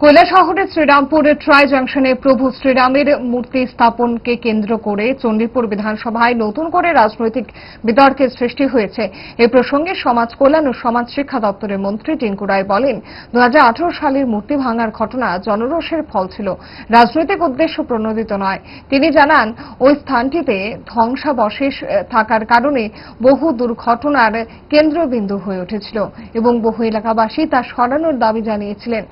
কৈলাসহরের শ্রীরামপুরের ট্রাই জাংশনে প্রভু শ্রীরামের মূর্তি স্থাপনকে কেন্দ্র করে চণ্ডীপুর বিধানসভায় নতুন করে রাজনৈতিক বিতর্কের সৃষ্টি হয়েছে। এ প্রসঙ্গে সমাজ কল্যাণ ও সমাজ শিক্ষা দপ্তরের মন্ত্রী টিঙ্কু রায় বলেন, 2018 সালের মূর্তি ভাঙার ঘটনা জনরোষের ফল ছিল, রাজনৈতিক উদ্দেশ্য প্রণোদিত নয়। তিনি জানান, ওই স্থানটিতে ধ্বংসাবশেষ থাকার কারণে বহু দুর্ঘটনার কেন্দ্রবিন্দু হয়ে উঠেছিল এবং বহু এলাকাবাসী তা সরানোর দাবি জানিয়েছিলেন।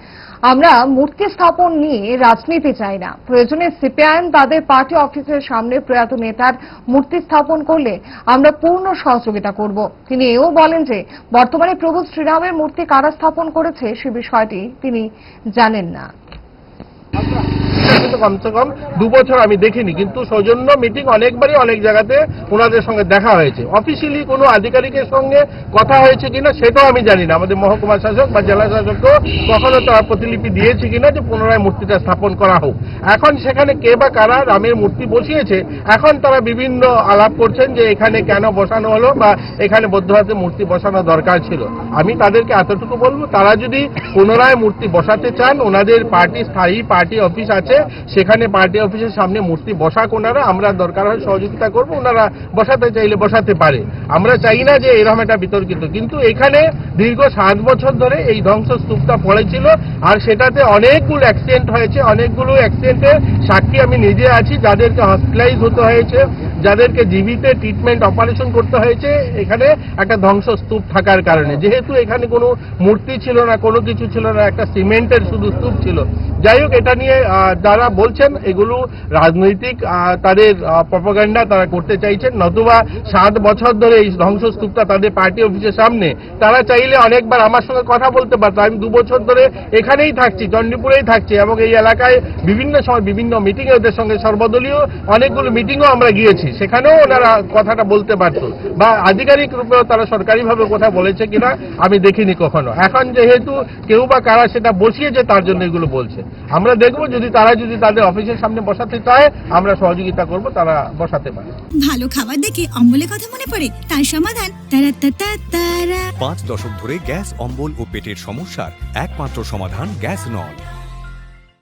আমরা মূর্তি স্থাপন নিয়ে রাজনীতি চাই না। প্রয়োজনে সিপিআইএম তাদের পার্টি অফিসের সামনে প্রয়াত নেতার মূর্তি স্থাপন করলে আমরা পূর্ণ সহযোগিতা করব। তিনি এও বলেন যে বর্তমানে প্রভু শ্রীরামের মূর্তি কারা স্থাপন করেছে সে বিষয়টি তিনি জানেন না। কমসে কম 2 বছর আমি দেখিনি, কিন্তু সৌজন্য মিটিং অনেকবারই অনেক জায়গাতে ওনাদের সঙ্গে দেখা হয়েছে। অফিসিয়ালি কোনো আধিকারিকের সঙ্গে কথা হয়েছে কিনা সেটাও আমি জানি না। আমাদের মহকুমা শাসক বা জেলা শাসককেও কখনো তারা প্রতিলিপি দিয়েছে কিনা যে পুনরায় মূর্তিটা স্থাপন করা হোক। এখন সেখানে কে বা কারা রামের মূর্তি বসিয়েছে, এখন তারা বিভিন্ন আলাপ করছেন যে এখানে কেন বসানো হলো বা এখানে বৌদ্ধহাতে মূর্তি বসানো দরকার ছিল। আমি তাদেরকে এতটুকু বলবো, তারা যদি পুনরায় মূর্তি বসাতে চান, ওনাদের পার্টি স্থায়ী পার্টি অফিস আছে, সেখানে পার্টি অফিসের সামনে মূর্তি বসাক ওনারা, আমরা দরকার হয় সহযোগিতা করব। ওনারা বসাতে চাইলে বসাতে পারে, আমরা চাই না যে এরকম একটা বিতর্কিত। কিন্তু এখানে দীর্ঘ 7 বছর ধরে এই ধ্বংসস্তূপটা পড়েছিল, আর সেটাতে অনেকগুলো অ্যাক্সিডেন্ট হয়েছে, অনেকগুলো অ্যাক্সিডেন্টের সাক্ষী আমি নিজে আছি, যাদেরকে হসপিটালাইজ হতে হয়েছে, যাদেরকে জীবিতে ট্রিটমেন্ট অপারেশন করতে হয়েছে এখানে একটা ধ্বংসস্তূপ থাকার কারণে। যেহেতু এখানে কোনো মূর্তি ছিল না, কোনো কিছু ছিল না, একটা সিমেন্টের শুধু স্তূপ ছিল। যাই হোক, এটা নিয়ে যারা বলছেন এগুলো রাজনৈতিক তাদের প্রপাগান্ডা তারা করতে চাইছেন, নতুবা 7 বছর ধরে এই ধ্বংসস্তূপটা তাদের পার্টি অফিসের সামনে, তারা চাইলে অনেকবার আমার সঙ্গে কথা বলতে পারতো। আমি 2 বছর ধরে এখানেই থাকছি, চণ্ডীপুরেই থাকছি, এবং এই এলাকায় বিভিন্ন সময় বিভিন্ন মিটিংয়ে ওদের সঙ্গে সর্বদলীয় অনেকগুলো মিটিংও আমরা গিয়েছি, সেখানেও ওনারা কথাটা বলতে পারতো, বা আধিকারিক রূপেও তারা সরকারিভাবে কথা বলেছে কিনা আমি দেখিনি কখনো। এখন যেহেতু কেউ বা কারা সেটা বসিয়েছে তার জন্য এগুলো বলছে, আমরা দেখবো যদি তারা তাদের অফিসের সামনে বসাতে চায় আমরা সহযোগিতা করব, তারা বসাতে পারে। ভালো খাবার দেখে অম্বলের কথা মনে পড়ে, তার সমাধান 5 দশক ধরে গ্যাস, অম্বল ও পেটের সমস্যার একমাত্র সমাধান গ্যাস নল।